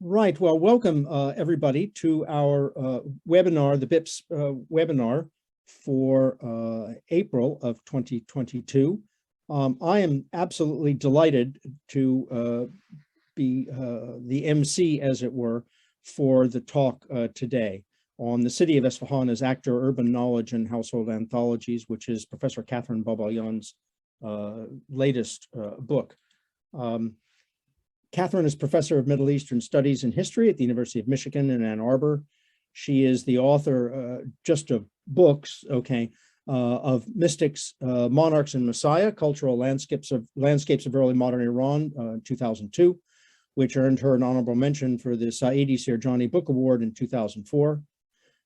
Right. Well, welcome everybody to our webinar, the BIPS webinar for April of 2022. I am absolutely delighted to be the MC, as it were, for the talk today on the city of Esfahan as actor, urban knowledge, and household anthologies, which is Professor Kathryn Babayan's latest book. Kathryn is professor of Middle Eastern Studies and History at the University of Michigan in Ann Arbor. She is the author just of books, of Mystics, Monarchs, and Messiah, Cultural Landscapes of Early Modern Iran, 2002, which earned her an honorable mention for the Saidi Sirjani Book Award in 2004.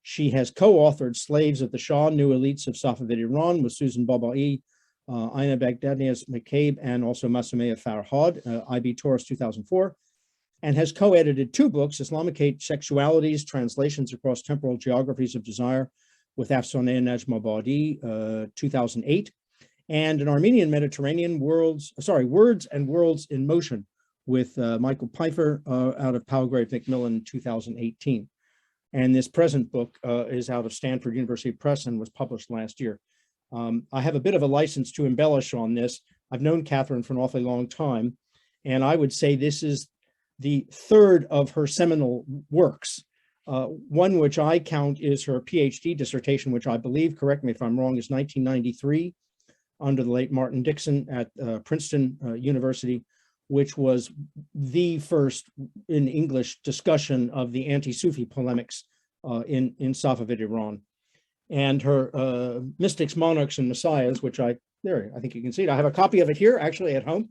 She has co-authored Slaves of the Shah, New Elites of Safavid Iran with Susan Babai, Aina Baghdadnias McCabe, and also Masoumeh Farhad, IB Taurus 2004, and has co-edited two books, Islamic Sexualities, Translations Across Temporal Geographies of Desire with Afsaneh Najmabadi, 2008, and an Armenian Mediterranean Words and Worlds in Motion with Michael Pfeiffer out of Palgrave Macmillan, 2018. And this present book is out of Stanford University Press and was published last year. I have a bit of a license to embellish on this. I've known Kathryn for an awfully long time, and I would say this is the third of her seminal works. One which I count is her PhD dissertation, which I believe, correct me if I'm wrong, is 1993, under the late Martin Dixon at Princeton University, which was the first in English discussion of the anti-Sufi polemics in Safavid Iran. And her Mystics, Monarchs, and Messiahs, which I think you can see it. I have a copy of it here, actually, at home.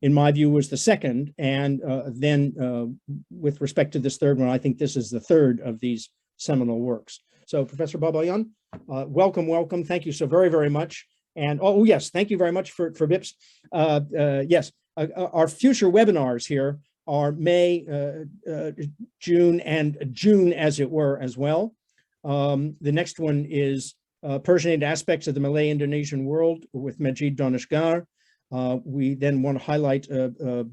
In my view, was the second. And then with respect to this third one, I think this is the third of these seminal works. So Professor Babayan, welcome, welcome. Thank you so very, very much. And oh, yes, thank you very much for BIPS. Yes, our future webinars here are May, June, and June, as it were, as well. The next one is Persianate Aspects of the Malay-Indonesian World with Majid Danishgar. We then want to highlight Dr.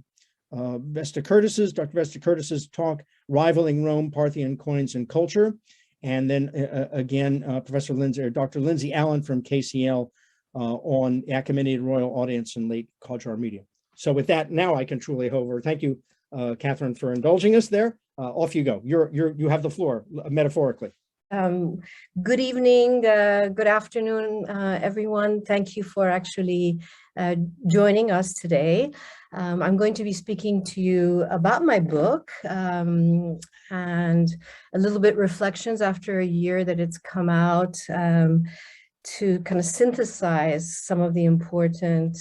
Vesta Curtis's talk, Rivaling Rome, Parthian Coins and Culture. And then again, Dr. Lindsay Allen from KCL on the Achaemenid Royal Audience and Late Qajar Media. So with that, now I can truly hover. Thank you, Kathryn, for indulging us there. Off you go. You have the floor, metaphorically. Good evening, good afternoon, everyone. Thank you for actually joining us today. I'm going to be speaking to you about my book and a little bit reflections after a year that it's come out, to kind of synthesize some of the important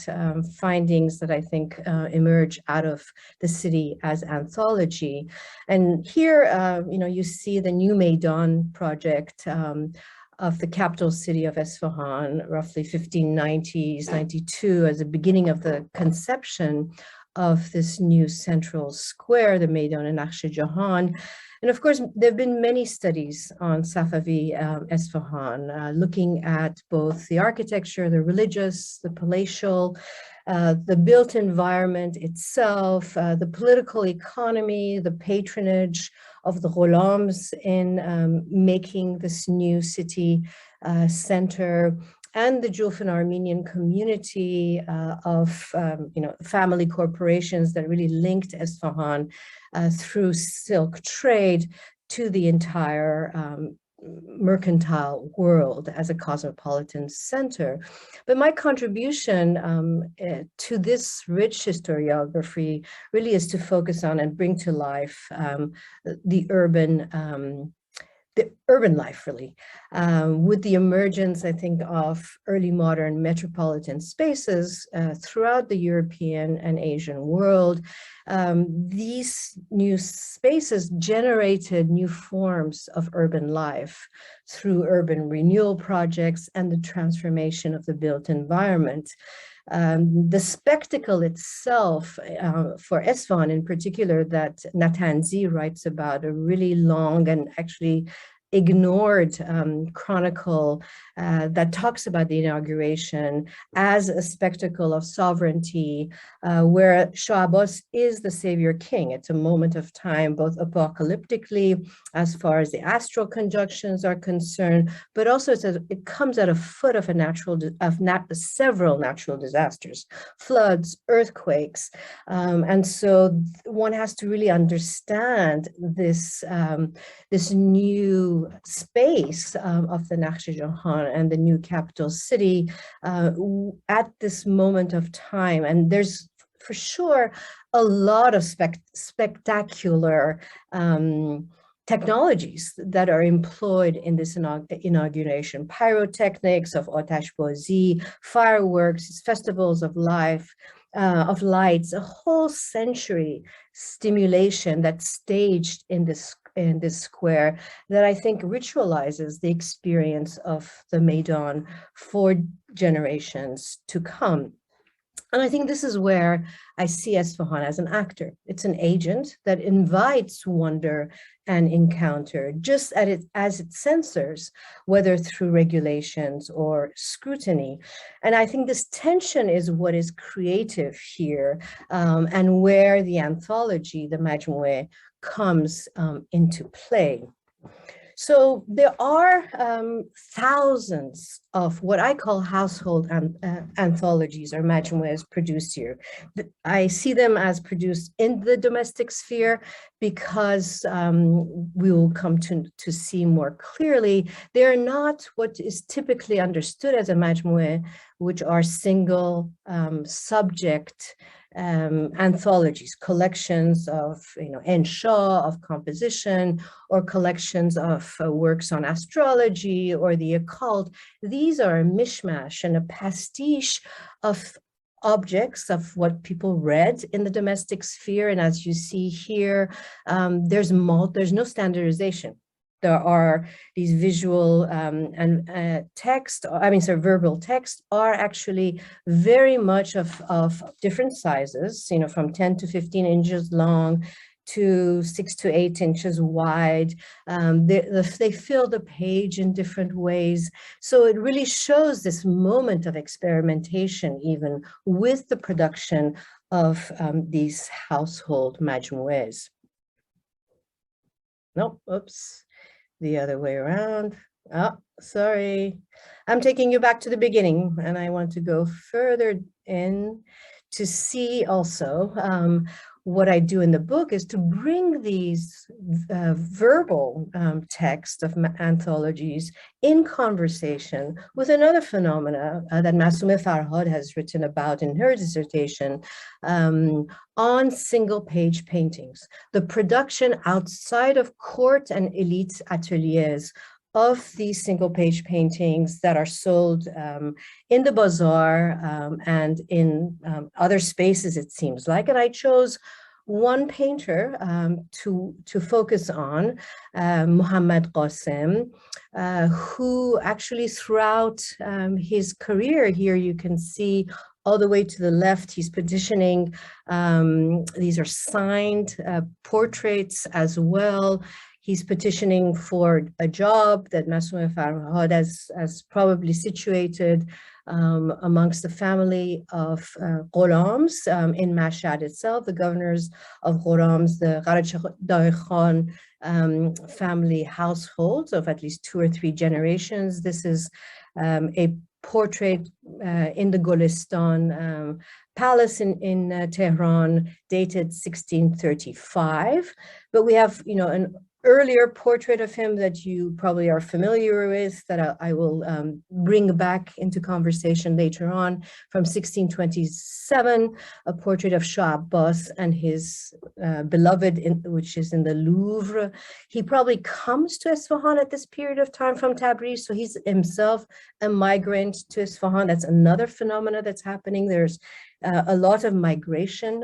findings that I think emerge out of the city as anthology. And here, you see the New Maidan project of the capital city of Esfahan, roughly 1590s, 92, as the beginning of the conception of this new central square, the Maidan and Naqsh Jahan. And of course, there have been many studies on Safavi Esfahan, looking at both the architecture, the religious, the palatial, the built environment itself, the political economy, the patronage of the Gholams in making this new city center, and the Julfan Armenian community of family corporations that really linked Esfahan through silk trade to the entire mercantile world as a cosmopolitan center. But my contribution to this rich historiography really is to focus on and bring to life the urban life, really, with the emergence, I think, of early modern metropolitan spaces throughout the European and Asian world. These new spaces generated new forms of urban life through urban renewal projects and the transformation of the built environment. The spectacle itself for Esfahan in particular that Natanzi writes about, a really long and actually ignored chronicle that talks about the inauguration as a spectacle of sovereignty, where Shah Abbas is the savior king. It's a moment of time, both apocalyptically, as far as the astral conjunctions are concerned, but also it comes at a foot of several natural disasters, floods, earthquakes, and so one has to really understand this this new space of the Nakhchivan and the new capital city at this moment of time. And there's for sure a lot of spectacular technologies that are employed in this inauguration. Pyrotechnics of Atash Bozi, fireworks, festivals of life, of lights, a whole sensory stimulation that's staged in this square that I think ritualizes the experience of the Maidan for generations to come. And I think this is where I see Esfahan as an actor. It's an agent that invites wonder and encounter, just as it censors, whether through regulations or scrutiny. And I think this tension is what is creative here, and where the anthology, the majmu'a, comes into play. So there are thousands of what I call household anthologies or majmu'as produced here. I see them as produced in the domestic sphere because we will come to see more clearly. They're not what is typically understood as a majmu'a, which are single subject anthologies, collections of, insha, of composition, or collections of works on astrology or the occult. These are a mishmash and a pastiche of objects of what people read in the domestic sphere. And as you see here, there's no standardization. There are these visual verbal text are actually very much of different sizes, from 10 to 15 inches long to 6 to 8 inches wide. They fill the page in different ways. So it really shows this moment of experimentation even with the production of these household majmu'as. Nope, oops. The other way around. Oh, sorry. I'm taking you back to the beginning, and I want to go further in to see also what I do in the book is to bring these verbal texts of anthologies in conversation with another phenomena that Masoumeh Farhad has written about in her dissertation on single-page paintings, the production outside of court and elite ateliers of these single-page paintings that are sold in the bazaar and in other spaces, it seems like. And I chose one painter to focus on, Muhammad Qasim, who actually throughout his career, here you can see all the way to the left, he's petitioning. These are signed portraits as well. He's petitioning for a job that Masoumeh Farhad has probably situated amongst the family of Ghulams in Mashhad itself, the governors of Ghulams, the Gharaj Khan family households of at least 2 or 3 generations. This is a portrait in the Golistan palace in Tehran, dated 1635. But we have, an earlier portrait of him that you probably are familiar with, that I will bring back into conversation later on, from 1627, a portrait of Shah Abbas and his beloved, which is in the Louvre. He probably comes to Esfahan at this period of time from Tabriz, so he's himself a migrant to Esfahan. That's another phenomena that's happening. There's a lot of migration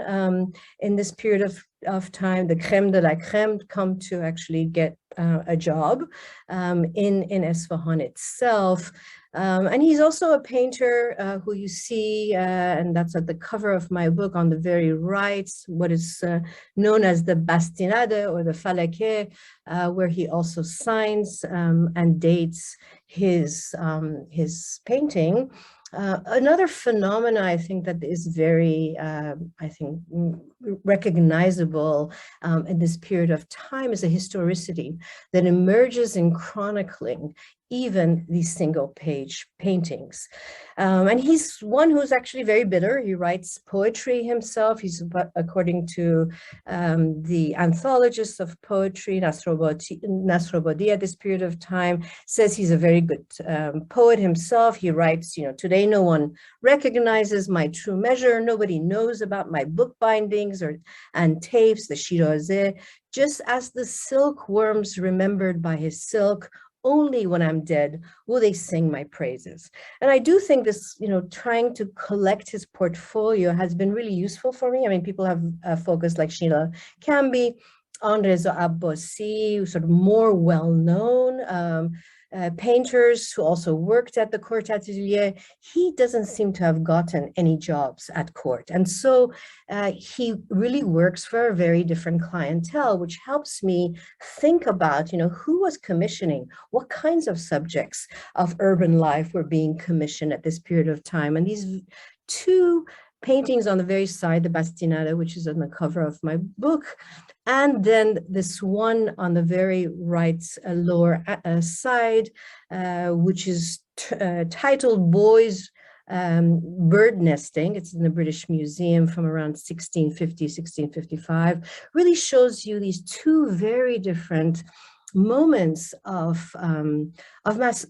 in this period of time. The crème de la crème come to actually get a job in Esfahan itself. And he's also a painter who you see, and that's at the cover of my book on the very right, what is known as the bastinade or the falake, where he also signs and dates his painting. Another phenomena I think that is very, recognizable in this period of time is a historicity that emerges in chronicling even these single page paintings. And he's one who's actually very bitter. He writes poetry himself. He's, according to the anthologists of poetry, Nasrobadi at this period of time, says he's a very good poet himself. He writes, today no one recognizes my true measure. Nobody knows about my book bindings and tapes, the shirazeh, just as the silkworms remembered by his silk. Only when I'm dead will they sing my praises. And I do think this, trying to collect his portfolio has been really useful for me. I mean, people have focused like Sheila Camby, Andreza Abbasi, sort of more well-known painters who also worked at the court atelier. He doesn't seem to have gotten any jobs at court. And so he really works for a very different clientele, which helps me think about, who was commissioning, what kinds of subjects of urban life were being commissioned at this period of time. And these two paintings on the very side, the Bastinada, which is on the cover of my book, and then this one on the very right lower side, which is titled Boys Bird Nesting. It's in the British Museum from around 1650, 1655, really shows you these two very different moments of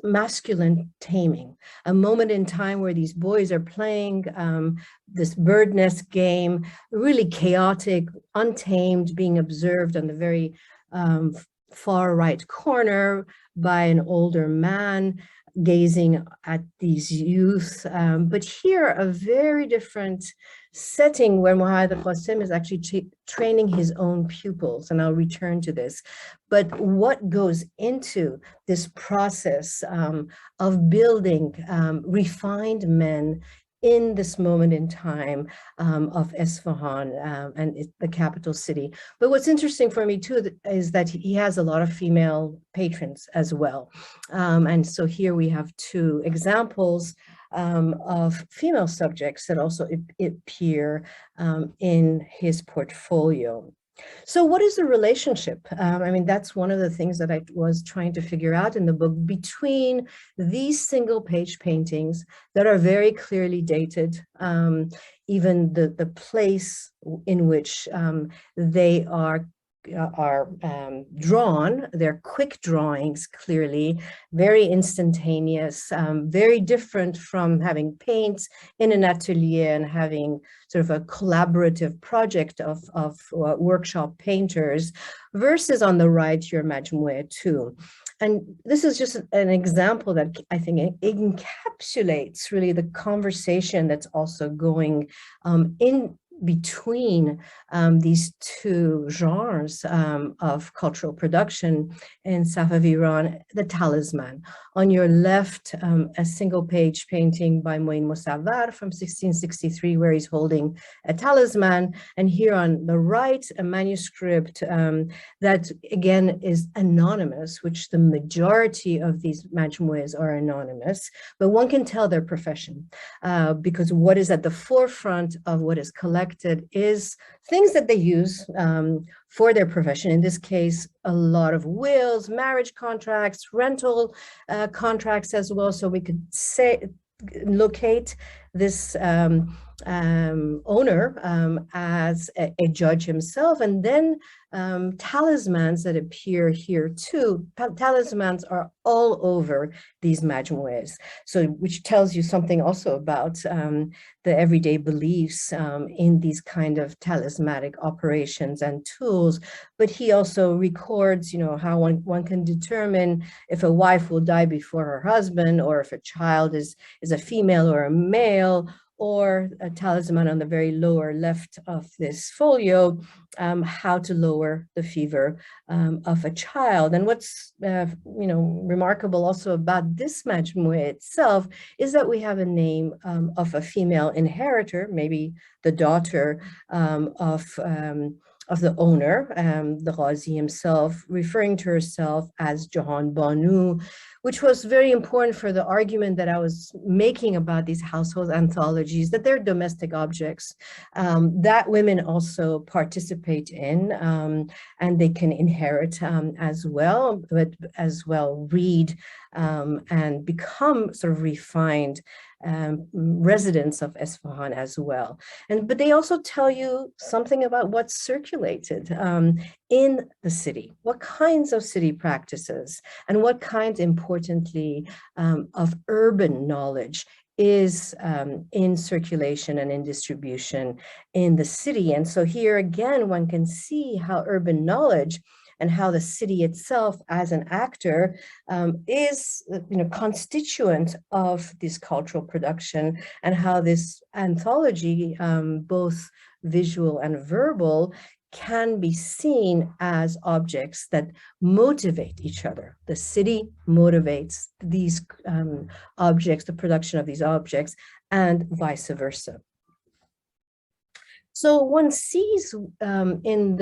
masculine taming, a moment in time where these boys are playing this bird nest game, really chaotic, untamed, being observed on the very far right corner by an older man gazing at these youth. But here, a very different setting where Mohamed Qasim is actually training his own pupils, and I'll return to this. But what goes into this process of building refined men in this moment in time of Esfahan and the capital city. But what's interesting for me too is that he has a lot of female patrons as well. And so here we have two examples of female subjects that also appear in his portfolio. So what is the relationship? I mean, that's one of the things that I was trying to figure out in the book between these single page paintings that are very clearly dated, even the place in which they are drawn. They're quick drawings, clearly, very instantaneous, very different from having paints in an atelier and having sort of a collaborative project of workshop painters, versus on the right, your majmu'a too. And this is just an example that I think encapsulates really the conversation that's also going in between these two genres of cultural production in Safavi Iran, the talisman. On your left, a single page painting by Moin Mosawwar from 1663, where he's holding a talisman. And here on the right, a manuscript that again is anonymous, which the majority of these majmu'as are anonymous, but one can tell their profession because what is at the forefront of what is collected is things that they use for their profession. In this case, a lot of wills, marriage contracts, rental contracts as well. So we could locate this owner as a judge himself, and then talismans that appear here too. Talismans are all over these majmu'as, so which tells you something also about the everyday beliefs in these kind of talismanic operations and tools. But he also records, how one can determine if a wife will die before her husband, or if a child is a female or a male, or a talisman on the very lower left of this folio, how to lower the fever of a child. And what's remarkable also about this majmu'a itself is that we have a name of a female inheritor, maybe the daughter of the owner, the Ghazi himself, referring to herself as Jahan Banu, which was very important for the argument that I was making about these household anthologies, that they're domestic objects that women also participate in, and they can inherit as well, but as well read and become sort of refined residents of Esfahan as well. But they also tell you something about what's circulated in the city, what kinds of city practices, and what kinds, importantly, of urban knowledge is in circulation and in distribution in the city. And so here again, one can see how urban knowledge and how the city itself as an actor is constituent of this cultural production, and how this anthology, both visual and verbal, can be seen as objects that motivate each other. The city motivates these objects, the production of these objects, and vice versa. So one sees in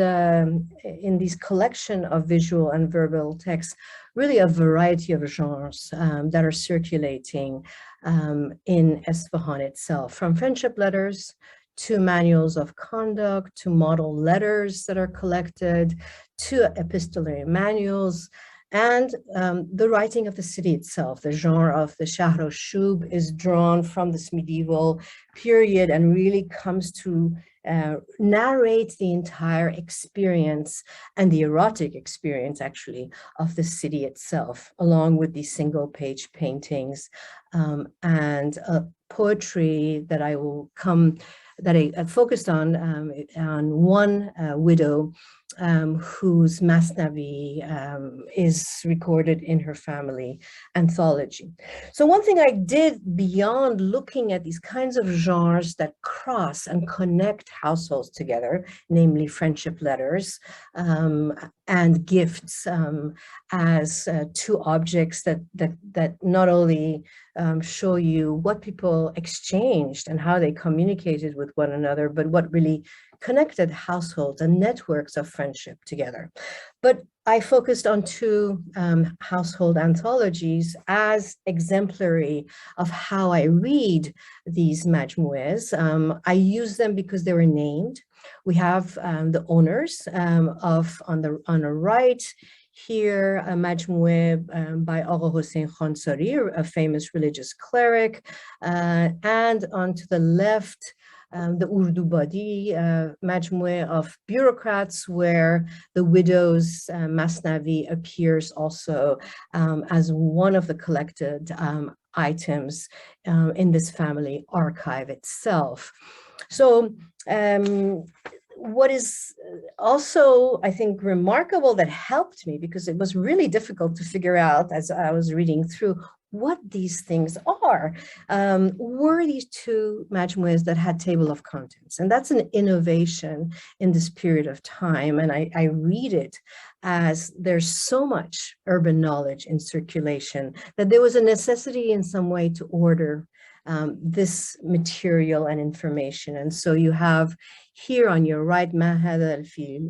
this collection of visual and verbal texts really a variety of genres that are circulating in Esfahan itself, from friendship letters to manuals of conduct, to model letters that are collected, to epistolary manuals, and the writing of the city itself. The genre of the Shahr al-Shub is drawn from this medieval period and really comes to narrate the entire experience, and the erotic experience actually, of the city itself, along with these single page paintings and poetry that I focused on one widow whose Masnavi is recorded in her family anthology. So one thing I did beyond looking at these kinds of genres that cross and connect households together, namely friendship letters and gifts as two objects that not only show you what people exchanged and how they communicated with one another, but what really connected households and networks of friendship together. But I focused on two household anthologies as exemplary of how I read these majmu'as. I use them because they were named. We have the owners on the right here, a majmu'a by Agha Hossein Khansari, a famous religious cleric, and onto the left, the Urdubadi majmu'a of bureaucrats, where the widow's Masnavi appears also as one of the collected items in this family archive itself. So what is also, I think, remarkable that helped me, because it was really difficult to figure out as I was reading through what these things are, were these two majmu'as that had table of contents. And that's an innovation in this period of time. And I read it as there's so much urban knowledge in circulation that there was a necessity in some way to order this material and information. And so you have here on your right, هذا في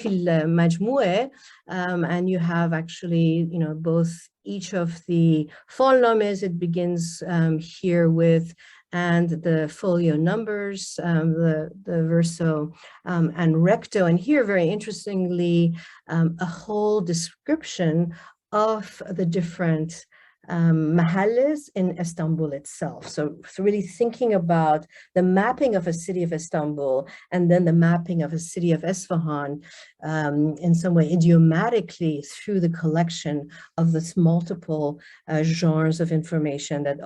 المجموعة, and you have actually, both each of the folnames it begins here with, and the folio numbers, the verso and recto. And here, very interestingly, a whole description of the different mahalles in Istanbul itself. So really thinking about the mapping of a city of Istanbul, and then the mapping of a city of Esfahan in some way idiomatically through the collection of this multiple genres of information that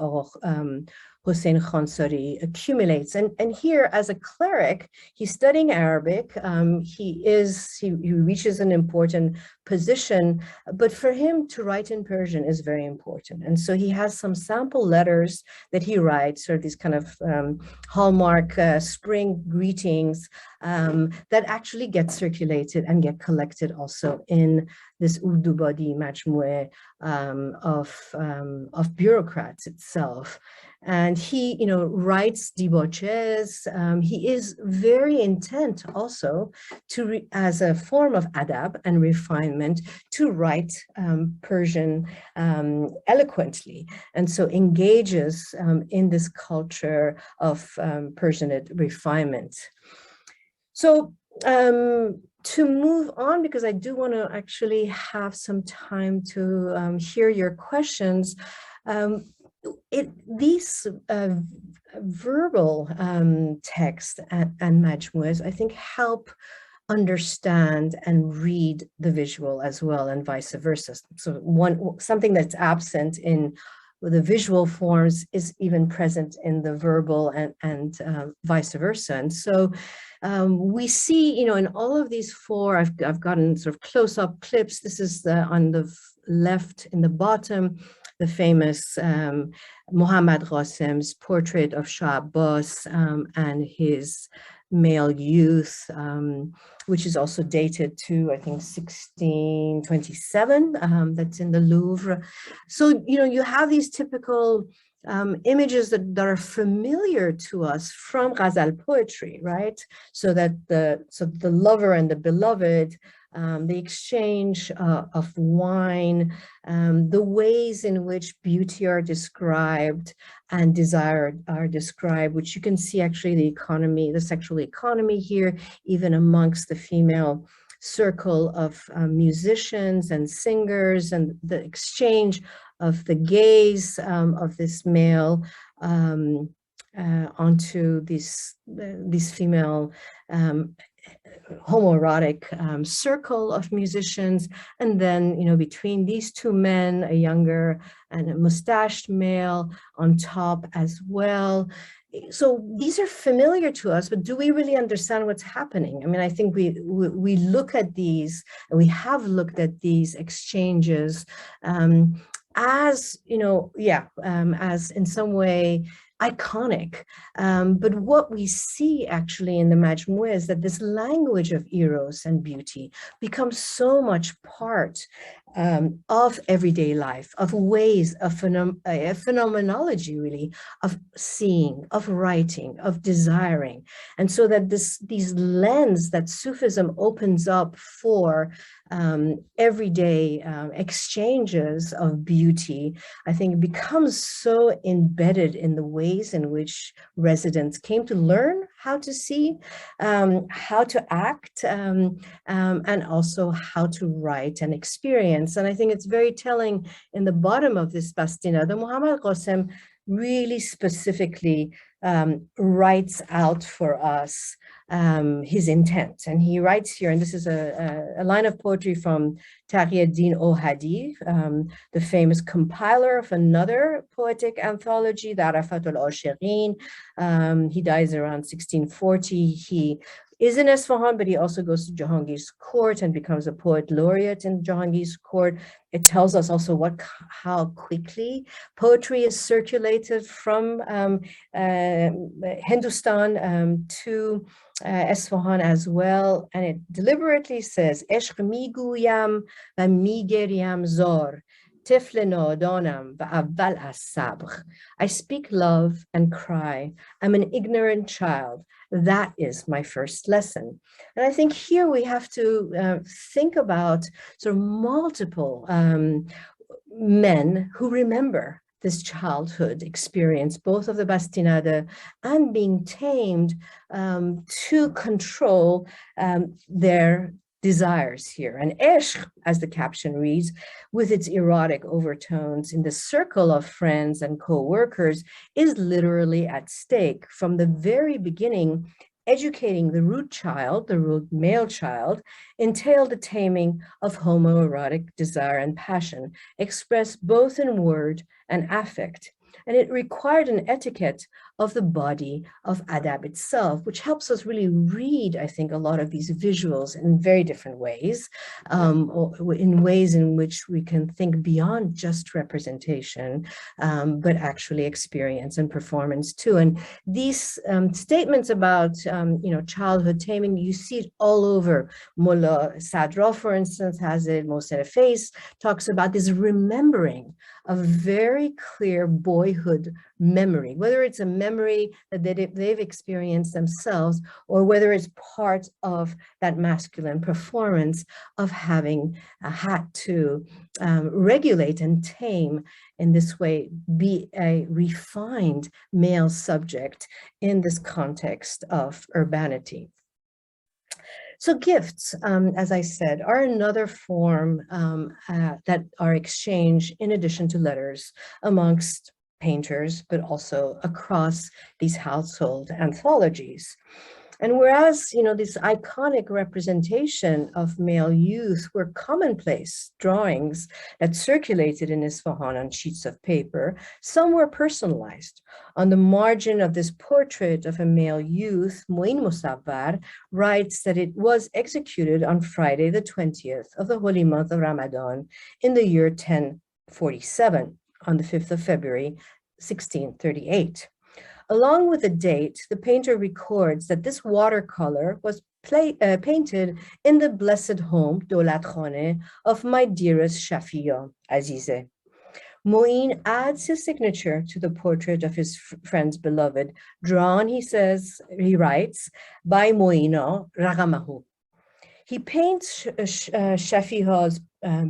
Hossein Khansari accumulates. And here, as a cleric, he's studying Arabic. He reaches an important position, but for him to write in Persian is very important. And so he has some sample letters that he writes, or these kind of hallmark spring greetings that actually get circulated and get collected also in this Urdu body majmu'a of bureaucrats itself. And he, writes deboches. He is very intent also to, as a form of adab and refinement, to write Persian eloquently, and so engages in this culture of Persianate refinement. So to move on, because I do want to actually have some time to hear your questions. These verbal texts and majmu'as, I think, help understand and read the visual as well, and vice versa. So something that's absent in the visual forms is even present in the verbal, and vice versa. And so we see, in all of these four, I've gotten sort of close-up clips. This is on the left in the bottom, the famous Muhammad Qasim's portrait of Shah Abbas and his male youth, which is also dated to, I think, 1627, that's in the Louvre. So, you have these typical images that are familiar to us from Ghazal poetry, right? So that the lover and the beloved, the exchange of wine, the ways in which beauty are described and desire are described, which you can see actually the economy, the sexual economy here, even amongst the female circle of musicians and singers, and the exchange of the gaze of this male onto these female homoerotic circle of musicians. And then, between these two men, a younger and a mustached male on top as well. So these are familiar to us, but do we really understand what's happening? I mean, I think we look at these, and we have looked at these exchanges as, as in some way iconic. But what we see actually in the majmu'a is that this language of eros and beauty becomes so much part of everyday life, of ways of phenomenology, really, of seeing, of writing, of desiring. And so that these lens that Sufism opens up for everyday exchanges of beauty, I think becomes so embedded in the ways in which residents came to learn how to see, how to act, and also how to write and experience. And I think it's very telling in the bottom of this bastina, the Muhammad Qasim really specifically writes out for us his intent. And he writes here, and this is a line of poetry from Taqi ad-Din Ohadi, the famous compiler of another poetic anthology, the Arafat al-Ashiqin. He dies around 1640. He is in Esfahan, but he also goes to Jahangir's court and becomes a poet laureate in Jahangir's court. It tells us also how quickly poetry is circulated from Hindustan to Esfahan as well. And it deliberately says, Eshq miguyam va migeryam zor, tifl nadanam va avval as sabr. I speak love and cry. I'm an ignorant child. That is my first lesson. And I think here we have to think about sort of multiple men who remember this childhood experience, both of the bastinade and being tamed to control their desires here. And Ishq, as the caption reads, with its erotic overtones in the circle of friends and co-workers, is literally at stake from the very beginning. Educating the root child, the root male child, entailed the taming of homoerotic desire and passion, expressed both in word and affect. And it required an etiquette of the body of adab itself, which helps us really read, I think, a lot of these visuals in very different ways, or in ways in which we can think beyond just representation, but actually experience and performance too. And these statements about, childhood taming, you see it all over. Mullah Sadra, for instance, has it. Mohsen Faiz talks about this remembering of very clear boyhood memory, whether it's a memory that they've experienced themselves, or whether it's part of that masculine performance of having had to regulate and tame, in this way, be a refined male subject in this context of urbanity. So gifts, as I said, are another form that are exchanged in addition to letters amongst painters, but also across these household anthologies. And whereas, this iconic representation of male youth were commonplace drawings that circulated in Isfahan on sheets of paper, some were personalized. On the margin of this portrait of a male youth, Moin Musawwar writes that it was executed on Friday, the 20th of the holy month of Ramadan in the year 1047, on the 5th of February, 1638. Along with the date, the painter records that this watercolor was painted in the blessed home, Dolat Khane, of my dearest Shafiya, Azize. Moin adds his signature to the portrait of his friend's beloved, drawn, he writes, by Moina Ragamahu. He paints Shafiha's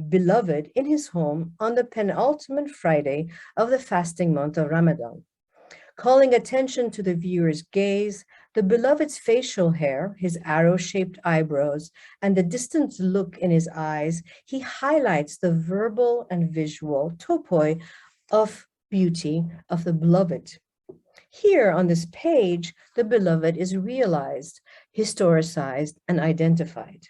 beloved in his home on the penultimate Friday of the fasting month of Ramadan. Calling attention to the viewer's gaze, the beloved's facial hair, his arrow-shaped eyebrows, and the distant look in his eyes, he highlights the verbal and visual topoi of beauty of the beloved. Here on this page, the beloved is realized, historicized, and identified.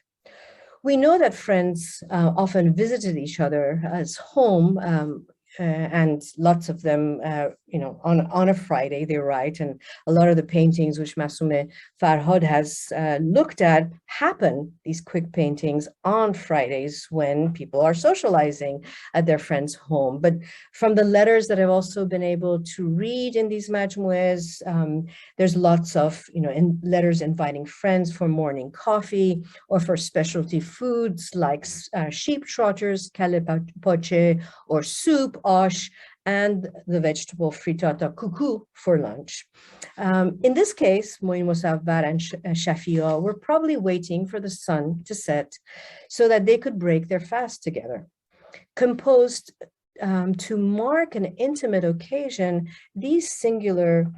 We know that friends often visited each other's home, and lots of them, on a Friday, they write, and a lot of the paintings which Masume Farhad has looked at happen, these quick paintings, on Fridays when people are socializing at their friend's home. But from the letters that I've also been able to read in these majmu'as, there's lots of, letters inviting friends for morning coffee or for specialty foods like sheep trotters, kale poche, or soup, ash, and the vegetable frittata kuku for lunch. In this case, Moin Musawwar and Shafi'a were probably waiting for the sun to set so that they could break their fast together. Composed to mark an intimate occasion, these singular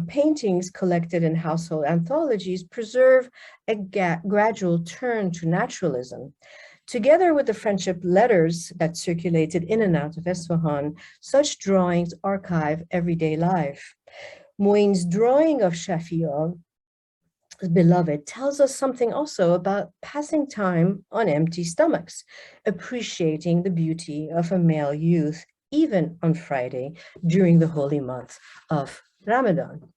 paintings collected in household anthologies preserve a gradual turn to naturalism. Together with the friendship letters that circulated in and out of Esfahan, such drawings archive everyday life. Moin's drawing of Shafi'a, beloved, tells us something also about passing time on empty stomachs, appreciating the beauty of a male youth, even on Friday during the holy month of Ramadan.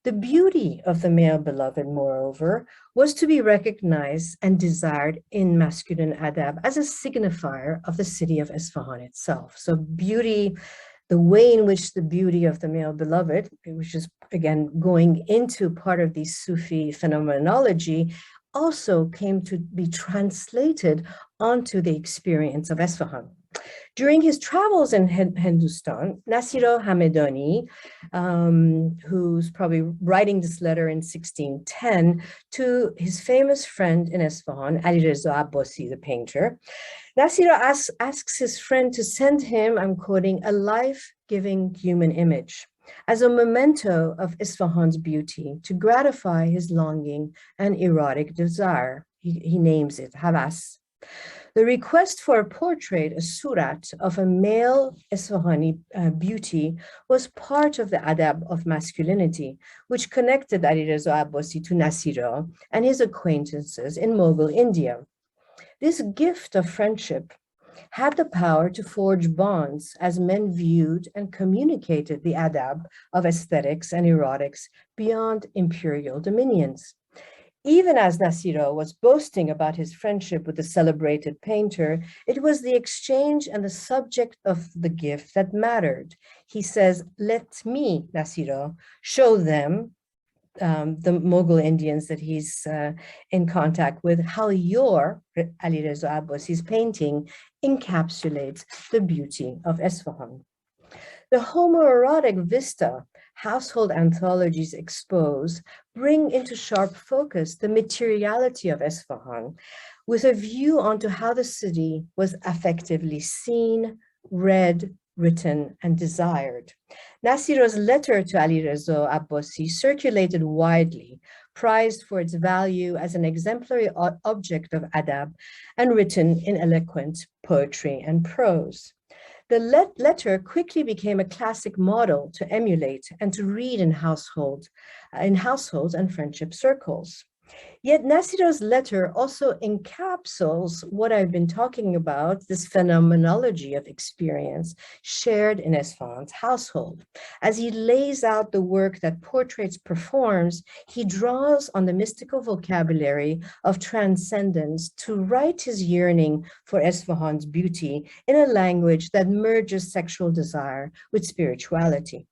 The beauty of the male beloved, moreover, was to be recognized and desired in masculine adab as a signifier of the city of Esfahan itself. So beauty, the way in which the beauty of the male beloved, which is again going into part of the Sufi phenomenology, also came to be translated onto the experience of Esfahan. During his travels in Hindustan, Nasiro Hamedani, who's probably writing this letter in 1610 to his famous friend in Esfahan, Ali Reza Abbasi, the painter, Nasiro asks his friend to send him, I'm quoting, a life-giving human image as a memento of Isfahan's beauty to gratify his longing and erotic desire. He names it Havas. The request for a portrait, a surat, of a male Esfahani beauty was part of the adab of masculinity, which connected Ali Reza Abbasi to Nasiro and his acquaintances in Mughal India. This gift of friendship had the power to forge bonds as men viewed and communicated the adab of aesthetics and erotics beyond imperial dominions. Even as Nasiro was boasting about his friendship with the celebrated painter, it was the exchange and the subject of the gift that mattered. He says, "Let me, Nasiro, show them," the Mughal Indians that he's in contact with, "how your Alireza Abbasi's painting encapsulates the beauty of Esfahan." The homoerotic vista household anthologies expose bring into sharp focus the materiality of Esfahan with a view onto how the city was effectively seen, read, written, and desired. Nasiro's letter to Alireza Abbasi circulated widely, prized for its value as an exemplary object of adab and written in eloquent poetry and prose. The letter quickly became a classic model to emulate and to read in households and friendship circles. Yet Nasiro's letter also encapsulates what I've been talking about, this phenomenology of experience shared in Esfahan's household. As he lays out the work that portraits performs, he draws on the mystical vocabulary of transcendence to write his yearning for Esfahan's beauty in a language that merges sexual desire with spirituality.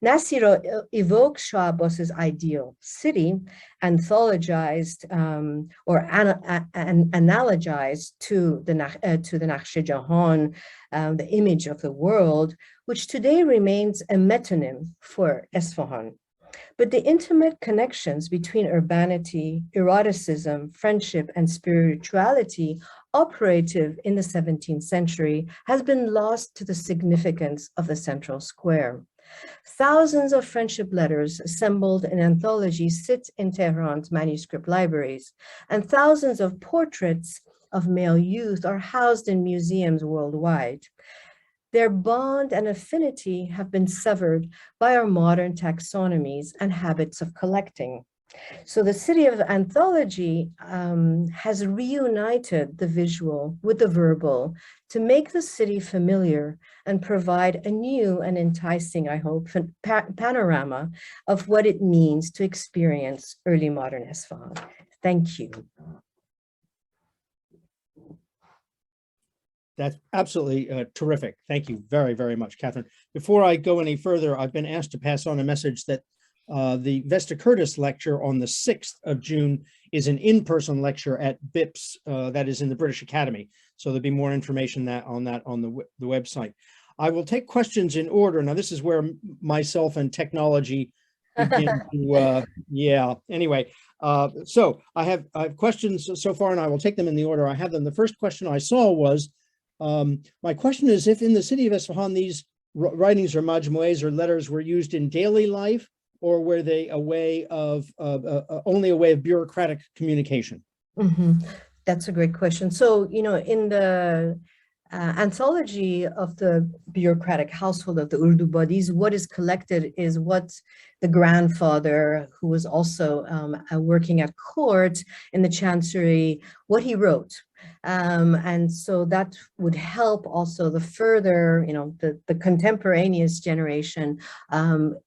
Nasiro evokes Shah Abbas's ideal city, anthologized or analogized to the Nakhsh Jahan, the image of the world, which today remains a metonym for Esfahan. But the intimate connections between urbanity, eroticism, friendship, and spirituality operative in the 17th century has been lost to the significance of the central square. Thousands of friendship letters assembled in anthologies sit in Tehran's manuscript libraries, and thousands of portraits of male youth are housed in museums worldwide. Their bond and affinity have been severed by our modern taxonomies and habits of collecting. So the city of anthology has reunited the visual with the verbal to make the city familiar and provide a new and enticing, I hope, panorama of what it means to experience early modern Esfahan. Thank you. That's absolutely terrific. Thank you very, very much, Kathryn. Before I go any further, I've been asked to pass on a message that the Vesta Curtis lecture on the 6th of June is an in-person lecture at BIPS, that is in the British Academy. So there'll be more information on the website. I will take questions in order. Now, this is where myself and technology begin to, yeah, anyway. So I have questions so far, and I will take them in the order I have them. The first question I saw was, my question is, if in the city of Esfahan, these writings or majmu'as or letters were used in daily life, or were they a way of only a way of bureaucratic communication? Mm-hmm. That's a great question. So, you know, in the anthology of the bureaucratic household of the Urdu bodies, what is collected is what the grandfather, who was also working at court in the chancery, what he wrote. And so that would help also the further, you know, the contemporaneous generation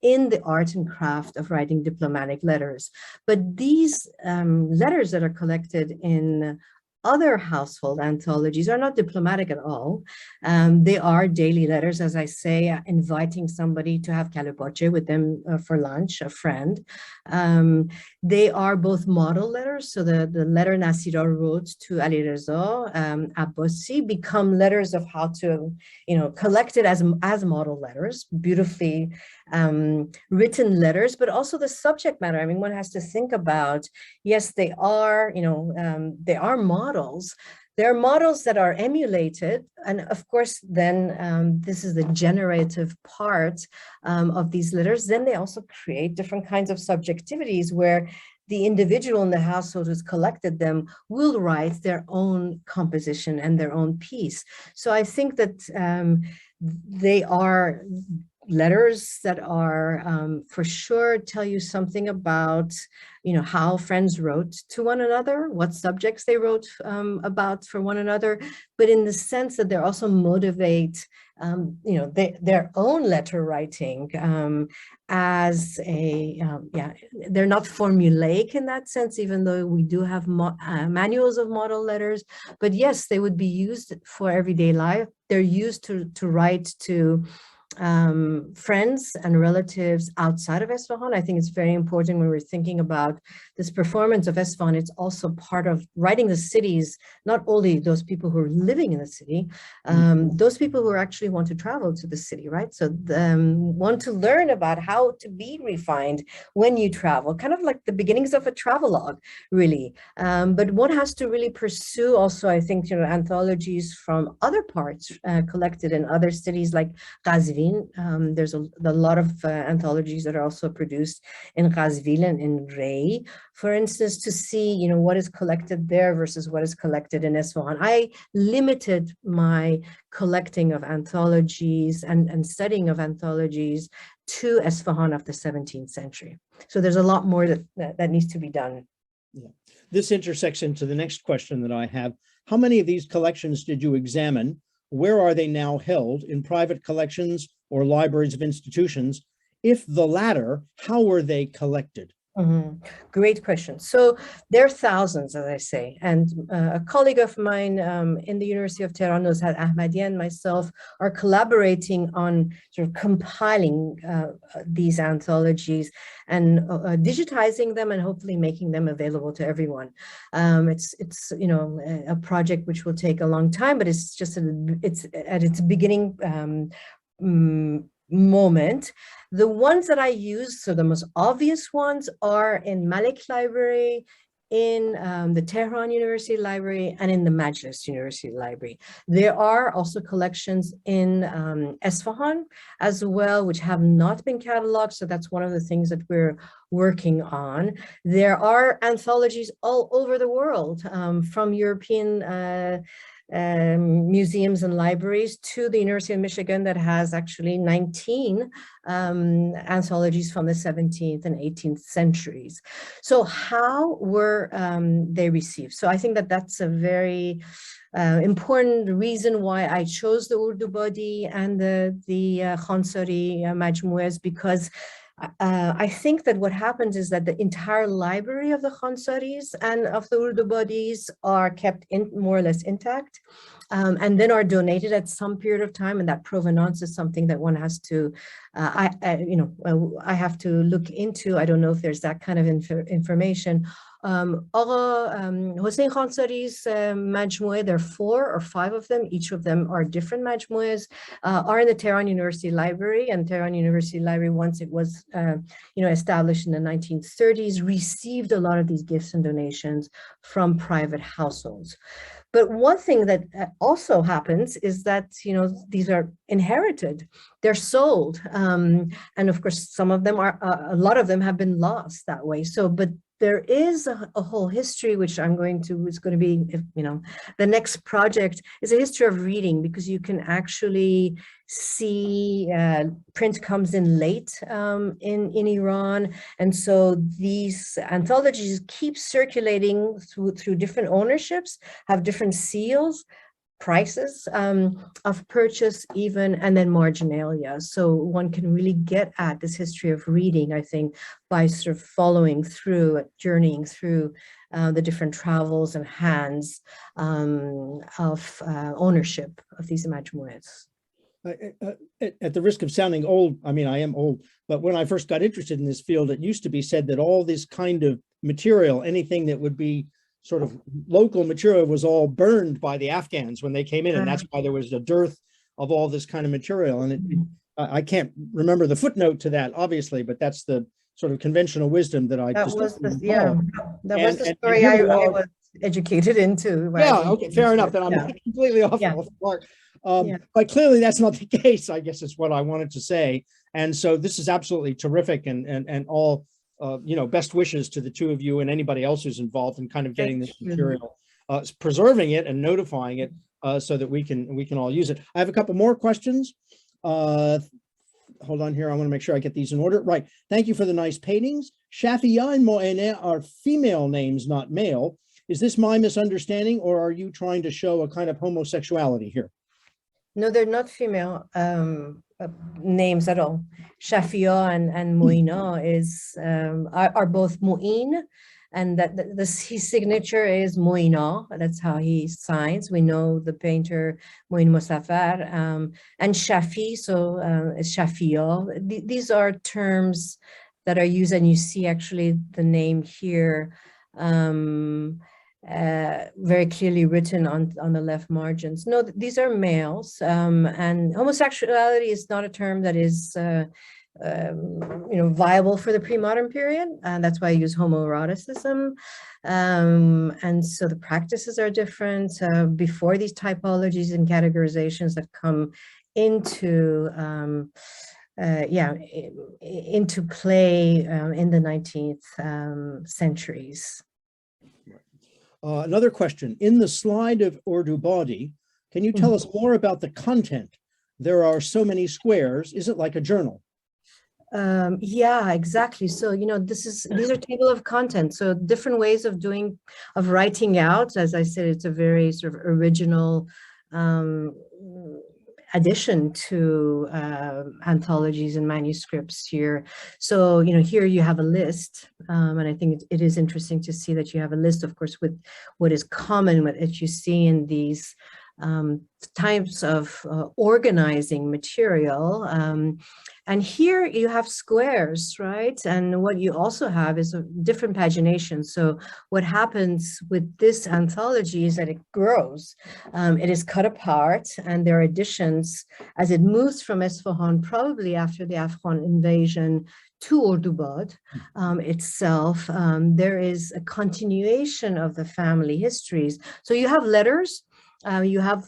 in the art and craft of writing diplomatic letters. But these letters that are collected in other household anthologies are not diplomatic at all. They are daily letters, as I say, inviting somebody to have kalapoche with them for lunch, a friend. They are both model letters. So the letter Nasira wrote to Alireza Abbasi become letters of how to, you know, collect it as model letters, beautifully written letters, but also the subject matter. I mean, one has to think about, yes, they are, you know, they are models. There are models that are emulated. And of course, then this is the generative part of these letters. Then they also create different kinds of subjectivities where the individual in the household who's collected them will write their own composition and their own piece. So I think that they are letters that are for sure tell you something about, how friends wrote to one another, what subjects they wrote about for one another, but in the sense that they also motivate, their own letter writing as a, they're not formulaic in that sense, even though we do have manuals of model letters, but yes, they would be used for everyday life. They're used to write to friends and relatives outside of Esfahan. I think it's very important when we're thinking about this performance of Esfahan. It's also part of writing the cities, not only those people who are living in the city, those people who actually want to travel to the city, right? So want to learn about how to be refined when you travel, kind of like the beginnings of a travelogue, really. But one has to really pursue also, I think, anthologies from other parts collected in other cities like Qazvin. There's a lot of anthologies that are also produced in Qazvin and in Ray, for instance, to see, what is collected there versus what is collected in Esfahan. I limited my collecting of anthologies and studying of anthologies to Esfahan of the 17th century. So there's a lot more that needs to be done. Yeah. This intersects into the next question that I have. How many of these collections did you examine? Where are they now held, in private collections or libraries of institutions? If the latter, how were they collected? Great question. So there are thousands, as I say, and a colleague of mine in the University of Tehran, Nuzhat Ahmadi, and myself are collaborating on sort of compiling these anthologies and digitizing them and hopefully making them available to everyone. It's a project which will take a long time, but it's just it's at its beginning moment. The ones that I use, so the most obvious ones, are in Malik Library, in the Tehran University Library, and in the Majlis University Library. There are also collections in Esfahan as well, which have not been cataloged. So that's one of the things that we're working on. There are anthologies all over the world, from European museums and libraries to the University of Michigan that has actually 19 anthologies from the 17th and 18th centuries. So how were they received? So I think that that's a very important reason why I chose the Urdu body and the Khansari majmu'as, because I think that what happens is that the entire library of the Khansaris and of the Urdu bodies are kept more or less intact, and then are donated at some period of time, and that provenance is something that one has to, I have to look into. I don't know if there's that kind of information. Hossein Khansari's majmu'ah, there are 4 or 5 of them. Each of them are different majmu'ahs, are in the Tehran University Library, and Tehran University Library, once it was established in the 1930s, received a lot of these gifts and donations from private households. But one thing that also happens is that, these are inherited, they're sold. And of course, some of them are, a lot of them have been lost that way. So, but there is a whole history, which it's going to be, the next project is a history of reading, because you can actually see print comes in late in Iran. And so these anthologies keep circulating through different ownerships, have different seals, prices of purchase even, and then marginalia. So one can really get at this history of reading, I think, by sort of following through, journeying through the different travels and hands of ownership of these majmu'ahs. At the risk of sounding old, I mean, I am old, but when I first got interested in this field, it used to be said that all this kind of material, anything that would be sort of local material, was all burned by the Afghans when they came in, and that's why there was a dearth of all this kind of material. And I can't remember the footnote to that, obviously, but that's the sort of conventional wisdom that I that just was the story and I was educated into. Yeah, okay, fair enough. Then I'm not completely off the mark. But clearly that's not the case, I guess is what I wanted to say. And so this is absolutely terrific, and all best wishes to the two of you and anybody else who's involved in kind of getting this material, preserving it and notifying it, so that we can all use it. I have a couple more questions. hold on here. I want to make sure I get these in order. Right. Thank you for the nice paintings. Shafia and Mo'ene are female names, not male. Is this my misunderstanding, or are you trying to show a kind of homosexuality here? No, they're not female names at all. Shafia and Moina are both Mu'in, and his signature is Moina. That's how he signs. We know the painter Moin Mosafar, and Shafi, so it's Shafia. These are terms that are used, and you see actually the name here very clearly written on the left margins. No, these are males, and homosexuality is not a term that is viable for the pre-modern period, and that's why I use homoeroticism. And so the practices are different. Before these typologies and categorizations that come into into play in the 19th centuries. Another question. In the slide of Urdu body, can you tell us more about the content? There are so many squares. Is it like a journal? Yeah, exactly. So, these are table of content. So different ways of writing out. As I said, it's a very sort of original addition to anthologies and manuscripts here. So, here you have a list, and I think it is interesting to see that you have a list, of course, with what is common that you see in these types of organizing material. And here you have squares, right? And what you also have is a different pagination. So what happens with this anthology is that it grows. It is cut apart, and there are additions as it moves from Esfahan, probably after the Afghan invasion, to Ordubad itself. There is a continuation of the family histories. So you have letters. You have,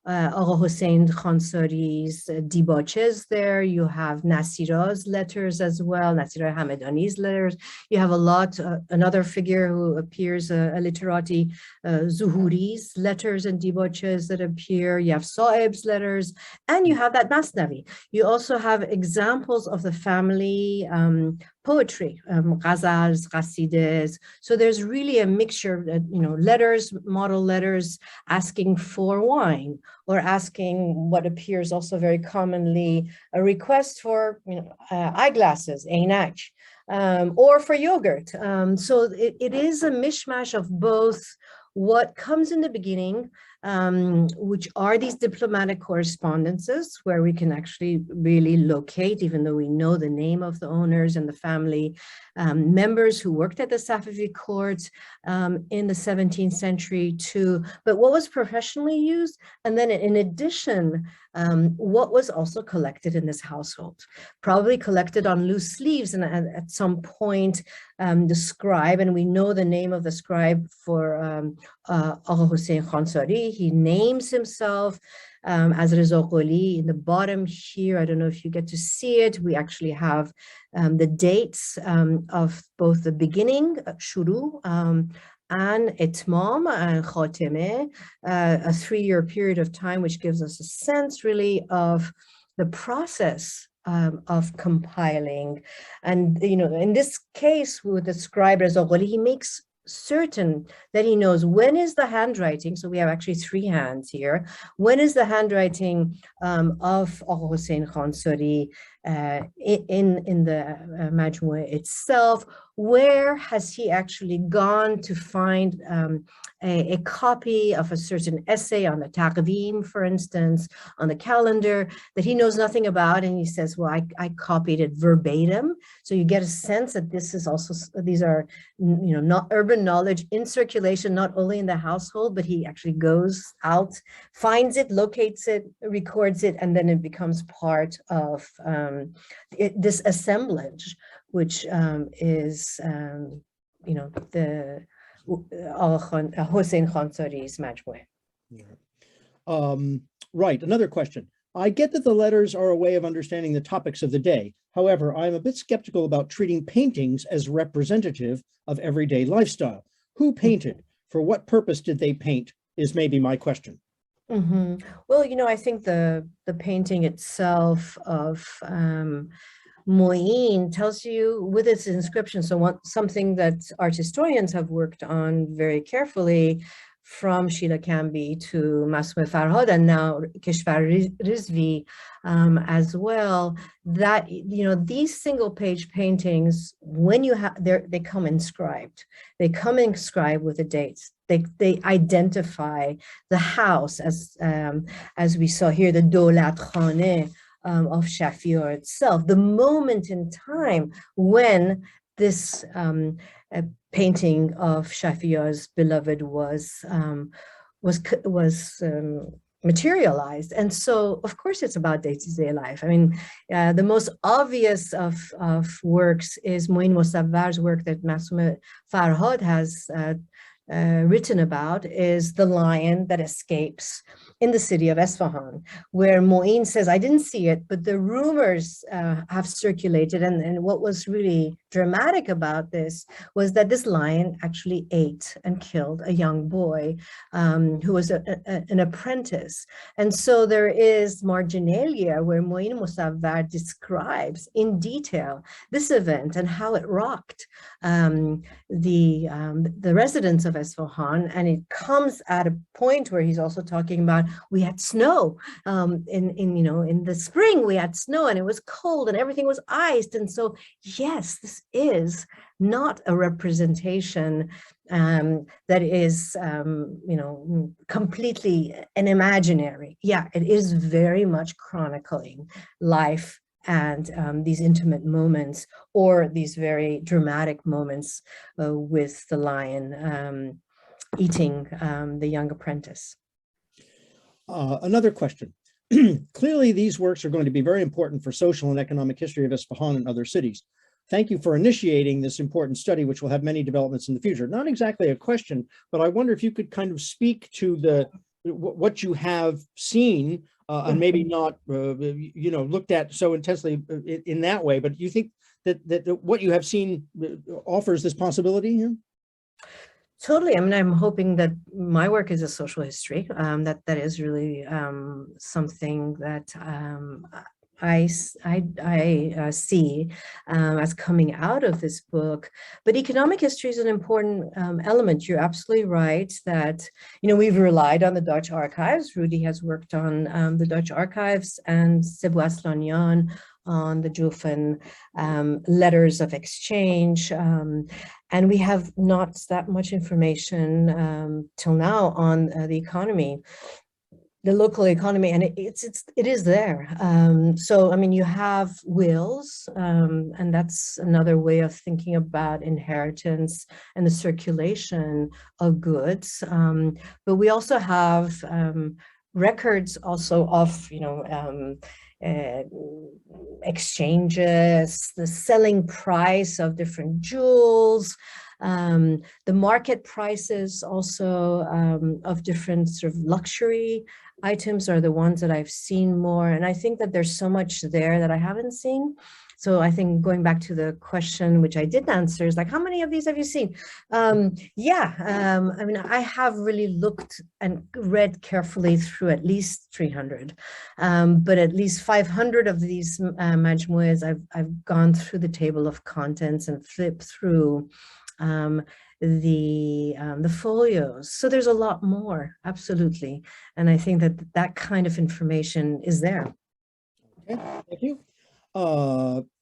Agha Hossein Khansari's dibaches there. You have Nasira's letters as well, Nasira Hamedani's letters. You have a lot, another figure who appears, a literati, Zuhuri's letters and dibaches that appear. You have Saib's letters, and you have that Masnavi. You also have examples of the family poetry, ghazals, qasidas. So there's really a mixture of, letters, model letters asking for wine, or asking what appears also very commonly, a request for eyeglasses, einach, or for yogurt. So it is a mishmash of both what comes in the beginning, which are these diplomatic correspondences where we can actually really locate, even though we know the name of the owners and the family members who worked at the Safavid court in the 17th century too, but what was professionally used, and then in addition, what was also collected in this household, probably collected on loose sleeves, and at some point the scribe, and we know the name of the scribe for Agha Hossein Khansari, he names himself as Reza Qoli. In the bottom here, I don't know if you get to see it, we actually have the dates of both the beginning, shuru, and itmam and khatime, a 3-year period of time, which gives us a sense really of the process of compiling. And, in this case with the scribe Reza Qoli, he makes certain that he knows when is the handwriting. So we have actually 3 hands here. When is the handwriting of Agha Hossein Khansari in the majmu'a itself? Where has he actually gone to find a copy of a certain essay on the taqdeem, for instance, on the calendar that he knows nothing about, and he says, well, I copied it verbatim. So you get a sense that this is also, these are, not urban knowledge in circulation, not only in the household, but he actually goes out, finds it, locates it, records it, and then it becomes part of this assemblage, which is, the Hossein Khansari's majmu'a. Right, another question. I get that the letters are a way of understanding the topics of the day. However, I'm a bit skeptical about treating paintings as representative of everyday lifestyle. Who painted? For what purpose did they paint? Is maybe my question. Well, I think the painting itself of Moeen tells you with its inscription, something that art historians have worked on very carefully, from Sheila Camby to Masum Farhad and now Keshvar Rizvi as well, that these single page paintings, when you have they come inscribed. They come inscribed with the dates. They identify the house as we saw here, the Dolat Khane of Shafior itself, the moment in time when this painting of Shafior's beloved was materialized. And so, of course, it's about day-to-day life. I mean, the most obvious of works is Moin Mosavvar's work that Masum Farhad has written about, is the lion that escapes in the city of Esfahan, where Moeen says, I didn't see it, but the rumors have circulated. And what was really dramatic about this was that this lion actually ate and killed a young boy who was an apprentice. And so there is marginalia where Moeen Mosavvar describes in detail this event and how it rocked the residents of Esfahan. And it comes at a point where he's also talking about, we had snow in the spring, we had snow and it was cold and everything was iced. And so, yes, this is not a representation that is, completely an imaginary. Yeah, it is very much chronicling life and these intimate moments, or these very dramatic moments with the lion eating the young apprentice. Another question. Clearly, these works are going to be very important for social and economic history of Esfahan and other cities. Thank you for initiating this important study, which will have many developments in the future. Not exactly a question, but I wonder if you could kind of speak to what you have seen and maybe not, looked at so intensely in that way. But do you think that what you have seen offers this possibility here? Totally. I mean, I'm hoping that my work is a social history. That is really something that I see as coming out of this book. But economic history is an important element. You're absolutely right that, we've relied on the Dutch archives. Rudy has worked on the Dutch archives, and Sebu Aslanyan on the Jufen letters of exchange. And we have not that much information till now on the economy, the local economy, and it is there. So, I mean, you have wills, and that's another way of thinking about inheritance and the circulation of goods. But we also have records also of, exchanges, the selling price of different jewels, the market prices also of different sort of luxury items are the ones that I've seen more. And I think that there's so much there that I haven't seen. So I think going back to the question, which I didn't answer, is like, how many of these have you seen? I mean, I have really looked and read carefully through at least 300, but at least 500 of these majmu'as, I've gone through the table of contents and flipped through the folios. So there's a lot more, absolutely. And I think that kind of information is there. Okay, thank you.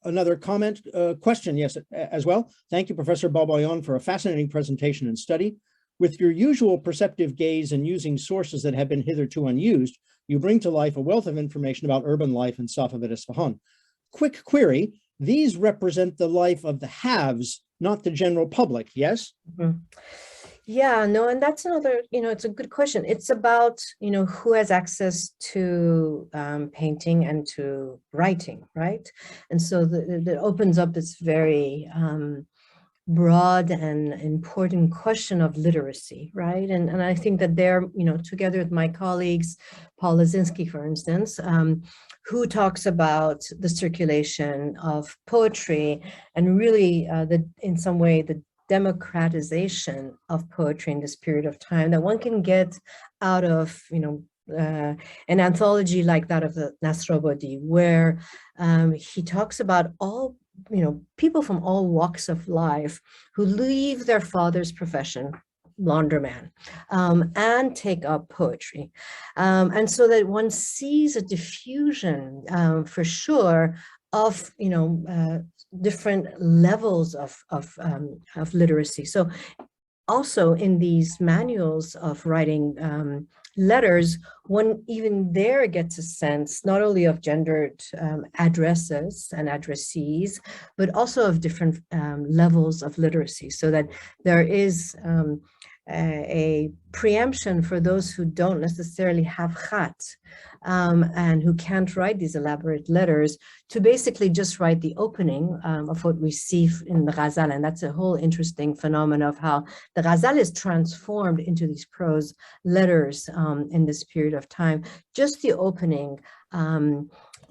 Another comment, question, yes, as well. Thank you, Professor Babayan, for a fascinating presentation and study. With your usual perceptive gaze and using sources that have been hitherto unused, you bring to life a wealth of information about urban life in Safavid Esfahan. Quick query, these represent the life of the haves, not the general public, yes? Mm-hmm. Yeah, no, and that's another, it's a good question. It's about, who has access to painting and to writing, right? And so that opens up this very broad and important question of literacy, right? And I think that they're, together with my colleagues, Paul Lazinski, for instance, who talks about the circulation of poetry and really in some way, the democratization of poetry in this period of time, that one can get out of, an anthology like that of the Nasrabadi, where he talks about all, people from all walks of life who leave their father's profession, laundroman, and take up poetry. And so that one sees a diffusion, for sure, of, different levels of literacy. So also in these manuals of writing letters, one even there gets a sense not only of gendered addresses and addressees, but also of different levels of literacy, so that there is a preemption for those who don't necessarily have khat, and who can't write these elaborate letters, to basically just write the opening of what we see in the ghazal. And that's a whole interesting phenomenon of how the ghazal is transformed into these prose letters in this period of time. Just the opening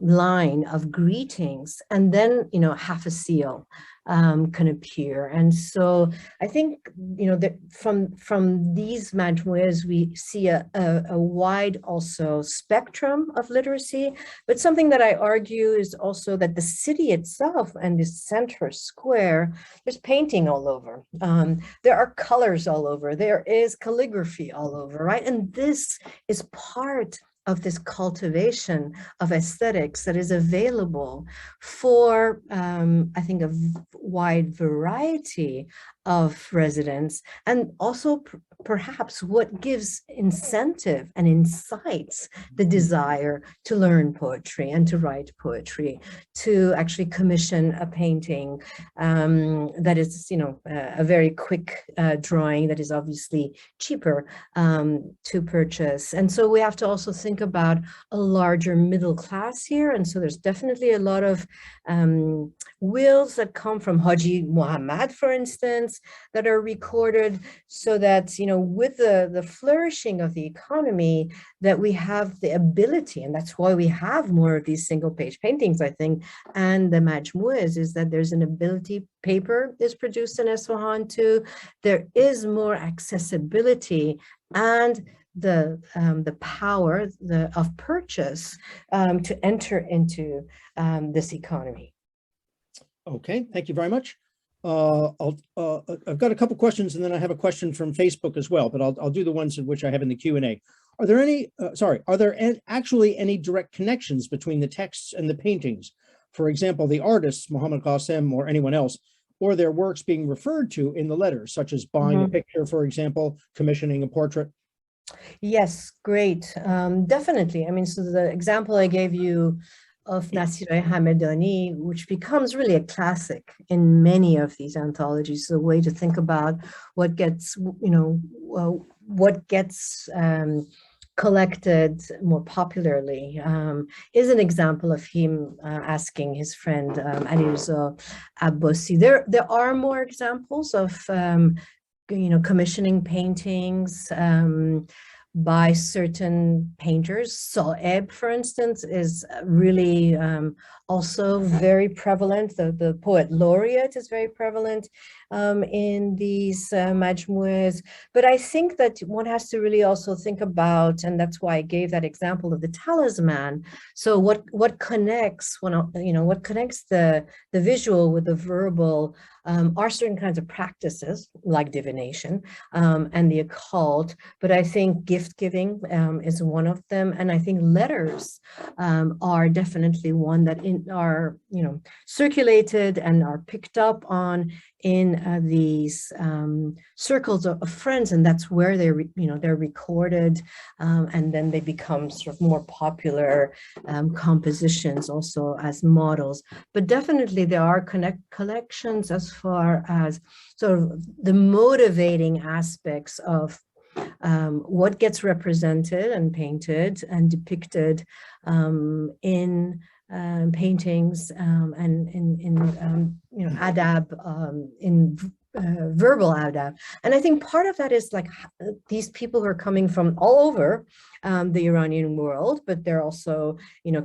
line of greetings, and then, half a seal can appear. And so I think, that from these majmu'as, we see a wide also spectrum of literacy, but something that I argue is also that the city itself and the center square, there's painting all over. There are colors all over. There is calligraphy all over, right? And this is part of this cultivation of aesthetics that is available for, I think, a wide variety of residents, and also perhaps what gives incentive and incites the desire to learn poetry and to write poetry, to actually commission a painting that is, a very quick drawing that is obviously cheaper to purchase. And so we have to also think about a larger middle class here. And so there's definitely a lot of wills that come from Haji Muhammad, for instance, that are recorded, so that, with the flourishing of the economy, that we have the ability, and that's why we have more of these single page paintings, I think, and the majmu'as, is that there's an ability. Paper is produced in Esfahan too. There is more accessibility and the power of purchase to enter into this economy. Okay, thank you very much. I've got a couple questions, and then I have a question from Facebook as well, but I'll do the ones in which I have in the Q&A. Are there any, actually any direct connections between the texts and the paintings? For example, the artists, Muhammad Qasim or anyone else, or their works being referred to in the letters, such as buying a picture, for example, commissioning a portrait? Yes, great. Definitely. I mean, so the example I gave you of Nasireh Hamedani, which becomes really a classic in many of these anthologies, the way to think about what gets, collected more popularly, is an example of him asking his friend Ali Reza Abbasi. There are more examples of commissioning paintings by certain painters. Saeb, for instance, is really also very prevalent. The poet laureate is very prevalent in these majmu'as. But I think that one has to really also think about, and that's why I gave that example of the talisman. So what connects what connects the visual with the verbal are certain kinds of practices like divination and the occult. But I think gift giving is one of them, and I think letters are definitely one that are circulated and are picked up on in these circles of friends, and that's where they're recorded, and then they become sort of more popular compositions also as models. But definitely there are collections as far as sort of the motivating aspects of what gets represented and painted and depicted in paintings and in adab, in verbal adab. And I think part of that is like these people who are coming from all over the Iranian world, but they're also,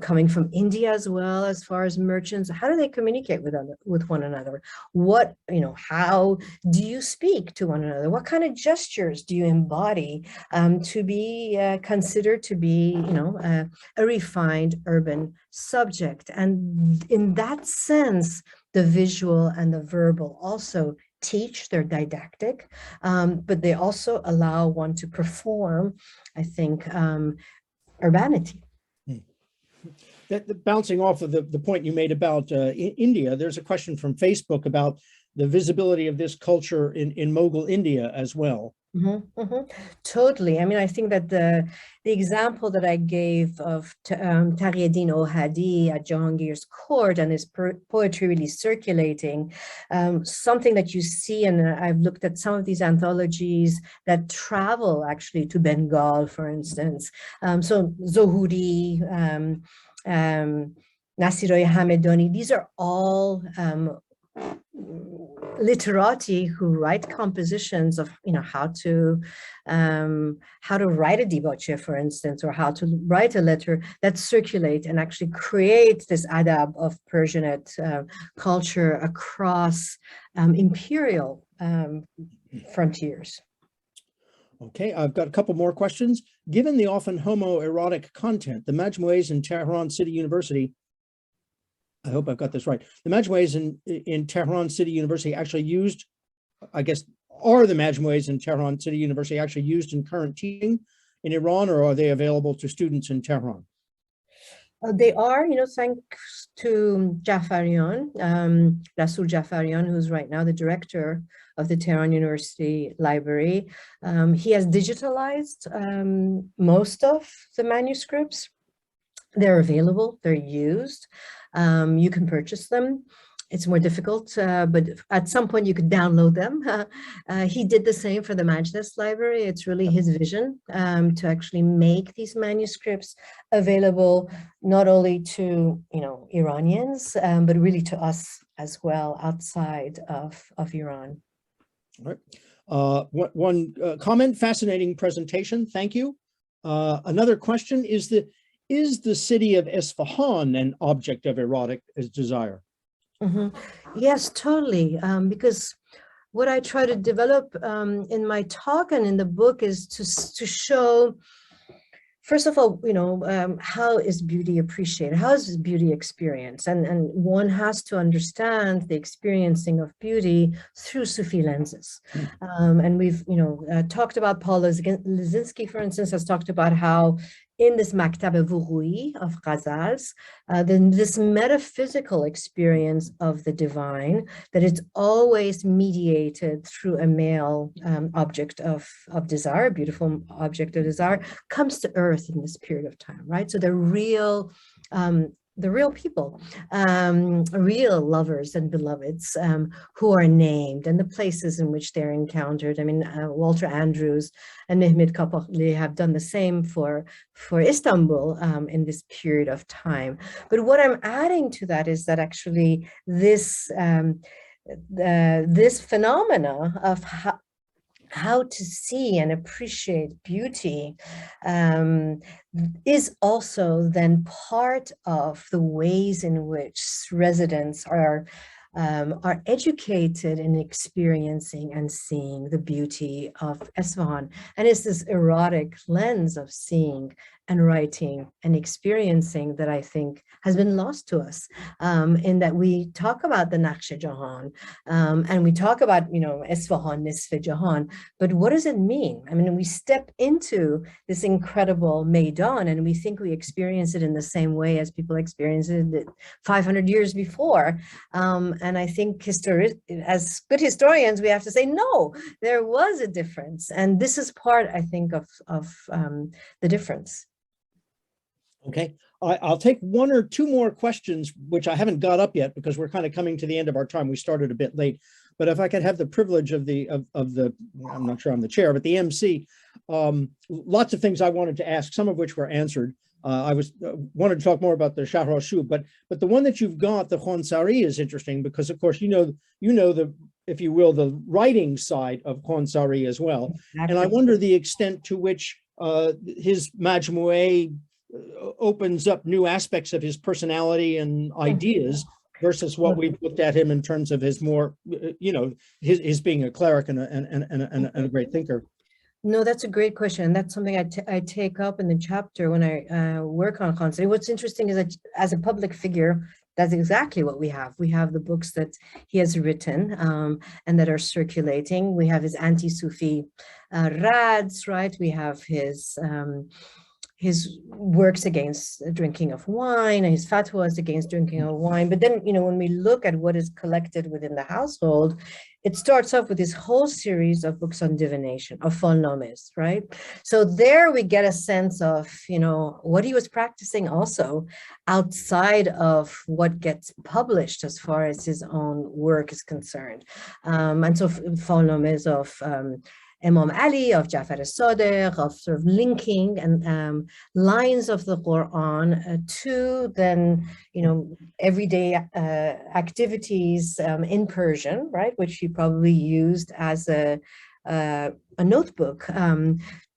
coming from India as well, as far as merchants. How do they communicate with one another? What, how do you speak to one another? What kind of gestures do you embody to be considered to be, a refined urban subject? And in that sense, the visual and the verbal also teach, they're didactic, but they also allow one to perform, I think, urbanity. Bouncing off of the point you made about India, there's a question from Facebook about the visibility of this culture in Mughal India as well. Totally. I mean, I think that the example that I gave of Taqiyuddin Ohadi at Jahangir's court and his poetry really circulating, something that you see, and I've looked at some of these anthologies that travel actually to Bengal, for instance. So Zohuri, Nasiroy Hamedani, these are all literati who write compositions of how to write a dibache, for instance, or how to write a letter that circulate and actually create this adab of Persianate culture across imperial frontiers. Okay, I've got a couple more questions. Given the often homoerotic content, the majmu'as in Tehran City University, I hope I've got this right. The majmu'as in Tehran City University actually used, I guess, are the majmu'as in Tehran City University actually used in current teaching in Iran, or are they available to students in Tehran? They are, thanks to Jafarian, Rasul Jafarian, who's right now the director of the Tehran University Library. He has digitalized most of the manuscripts. They're available, they're used. You can purchase them. It's more difficult, but at some point you could download them. He did the same for the Majlis Library. It's really his vision to actually make these manuscripts available not only to Iranians, but really to us as well outside of Iran. All right. One comment, fascinating presentation. Thank you. Another question is the city of Esfahan an object of erotic desire? Yes, totally. Because what I try to develop in my talk and in the book is to show, first of all, how is beauty appreciated? How is beauty experienced? And one has to understand the experiencing of beauty through Sufi lenses. And we've, talked about Paul Lizinski, for instance, has talked about how in this Maktab Vughui of Ghazals, then this metaphysical experience of the divine, that it's always mediated through a male object of desire, a beautiful object of desire, comes to earth in this period of time, right? So the real people, real lovers and beloveds who are named, and the places in which they're encountered. I mean, Walter Andrews and Mehmet Kapakli have done the same for Istanbul in this period of time. But what I'm adding to that is that actually this phenomena of how to see and appreciate beauty is also then part of the ways in which residents are educated in experiencing and seeing the beauty of Esfahan. And it's this erotic lens of seeing and writing and experiencing that I think has been lost to us, in that we talk about the Naqsh Jahan and we talk about, Esfahan, Nisf Jahan, but what does it mean? I mean, we step into this incredible Maidan and we think we experience it in the same way as people experienced it 500 years before. And I think as good historians, we have to say, no, there was a difference. And this is part, I think, of the difference. Okay, I'll take one or two more questions, which I haven't got up yet because we're kind of coming to the end of our time. We started a bit late, but if I could have the privilege of the, I'm not sure I'm the chair, but the MC, lots of things I wanted to ask, some of which were answered. I wanted to talk more about the Shahrashub, but the one that you've got, the Khonsari, is interesting because, of course, you know the if you will, the writing side of Khonsari as well. And I wonder the extent to which his majmu'a opens up new aspects of his personality and ideas versus what we've looked at him in terms of his more, his being a cleric and a great thinker. No, that's a great question. And that's something I take up in the chapter when I work on Khonsari. What's interesting is that as a public figure, that's exactly what we have. We have the books that he has written and that are circulating. We have his anti-Sufi rads, right? We have his works against drinking of wine and his fatwas against drinking of wine. But then, when we look at what is collected within the household, it starts off with this whole series of books on divination, of falnomes, right? So there we get a sense of, what he was practicing also outside of what gets published as far as his own work is concerned. And so falnomes of Imam Ali, of Jafar al-Sadiq, of sort of linking and lines of the Quran to then, everyday activities in Persian, right, which he probably used as a notebook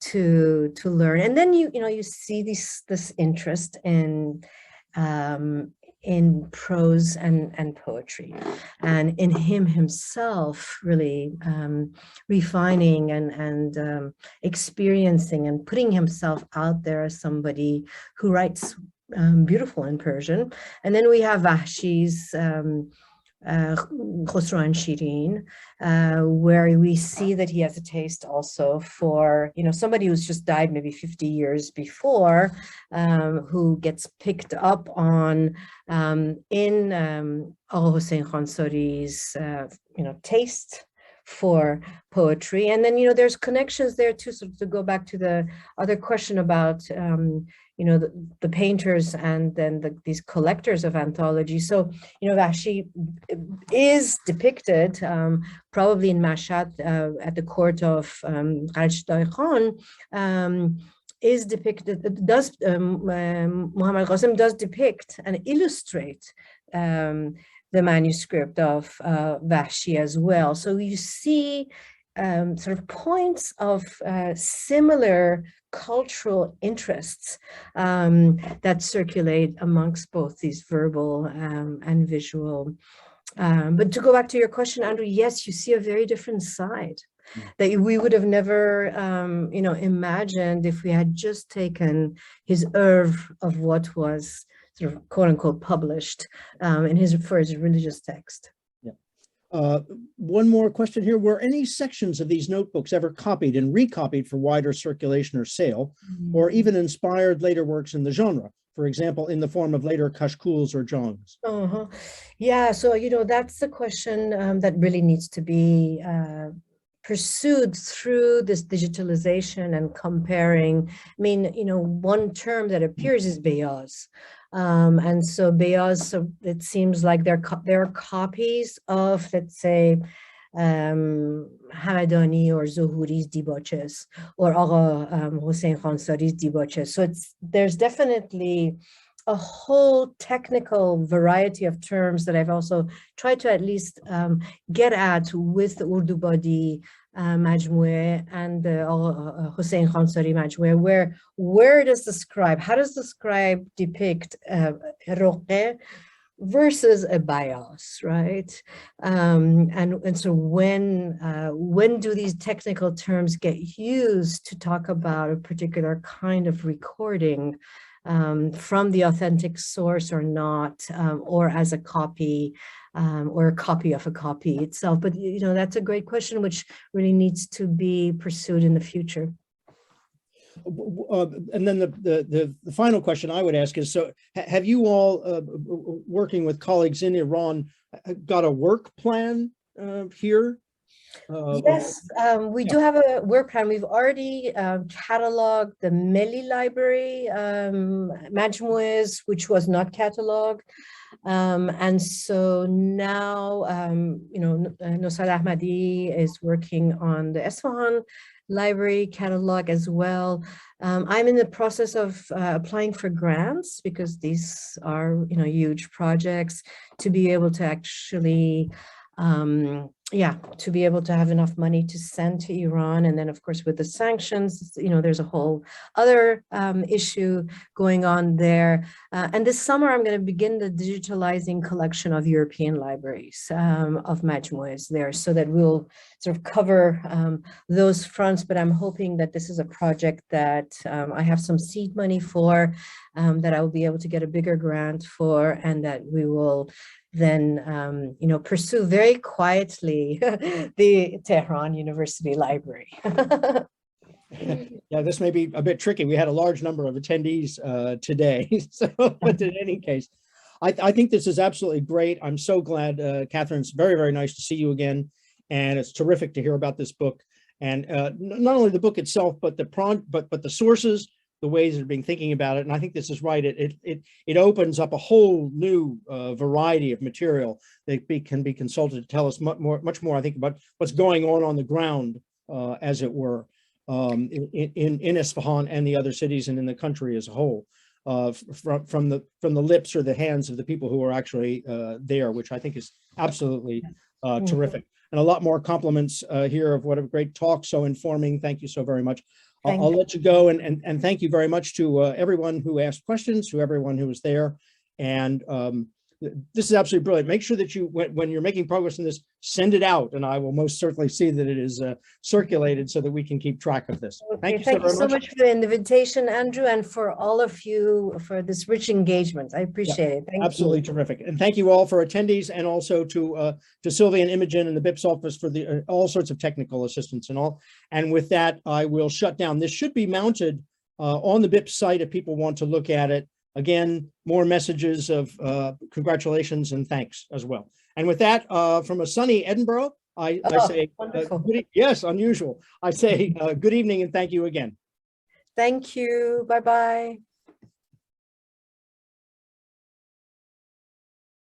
to learn. And then you see this interest in prose and poetry, and in him himself really refining and experiencing and putting himself out there as somebody who writes beautiful in Persian. And then we have Vahshi's Khosrow and Shirin, where we see that he has a taste also for, somebody who's just died maybe 50 years before, who gets picked up on in Agha Hossein Khonsari's, taste for poetry. And then, there's connections there too, so to go back to the other question about, the painters and then these collectors of anthologies. So, Vahshi is depicted probably in Mashhad at the court of Khalid Khan, is depicted, Muhammad Qasim does depict and illustrate the manuscript of Vahshi as well. So you see sort of points of similar cultural interests that circulate amongst both these verbal and visual. But to go back to your question, Andrew, yes, you see a very different side that we would have never, imagined if we had just taken his oeuvre of what was sort of quote unquote published for his religious text. One more question here. Were any sections of these notebooks ever copied and recopied for wider circulation or sale, or even inspired later works in the genre? For example, in the form of later kashkuls or jongs? Yeah, so, that's the question that really needs to be pursued through this digitalization and comparing. I mean, one term that appears is beyaz. And so beyaz, so it seems like they're copies of, let's say, Hamadani or Zuhuri's dibaches, or Agha Hossein Khonsari's dibaches. So there's definitely a whole technical variety of terms that I've also tried to at least get at with the Urdu body majmu'a and the Hossein Khonsari majmu'a, where does the scribe, how does the scribe depict roqe versus a bias, right? And so when do these technical terms get used to talk about a particular kind of recording from the authentic source or not, or as a copy, or a copy of a copy itself? But that's a great question, which really needs to be pursued in the future. And then the final question I would ask is, so have you all, working with colleagues in Iran, got a work plan here? Yes, we do have a work plan. We've already cataloged the Meli library majmu'as, which was not cataloged. And so now, Nosal Ahmadi is working on the Esfahan library catalog as well. I'm in the process of applying for grants, because these are, huge projects, to be able to actually yeah, to be able to have enough money to send to Iran. And then, of course, with the sanctions, there's a whole other issue going on there. And this summer, I'm going to begin the digitalizing collection of European libraries of majmu'as there, so that we'll sort of cover those fronts. But I'm hoping that this is a project that I have some seed money for, that I will be able to get a bigger grant for, and that we will then, pursue very quietly the Tehran University Library. Yeah, this may be a bit tricky. We had a large number of attendees today, so but in any case, I think this is absolutely great. I'm so glad, Kathryn. It's very, very nice to see you again, and it's terrific to hear about this book. And not only the book itself, but the sources, the ways that are being thinking about it. And I think this is right. It opens up a whole new variety of material that can be consulted to tell us much more, I think, about what's going on the ground, as it were, in Esfahan and the other cities and in the country as a whole, from the lips or the hands of the people who are actually there, which I think is absolutely terrific. And a lot more compliments here of what a great talk, so informing. Thank you so very much. I'll let you go, and thank you very much to everyone who asked questions, to everyone who was there. And this is absolutely brilliant. Make sure that you, when you're making progress in this, send it out, and I will most certainly see that it is circulated so that we can keep track of this. Okay, thank you so much for the invitation, Andrew, and for all of you for this rich engagement. I appreciate it. Thank absolutely you. Terrific. And thank you all for attendees, and also to Sylvia and Imogen and the BIPS office for the all sorts of technical assistance and all. And with that, I will shut down. This should be mounted on the BIPS site if people want to look at it. Again, more messages of congratulations and thanks as well. And with that, from a sunny Edinburgh, I say, yes, unusual. I say good evening and thank you again. Thank you. Bye-bye.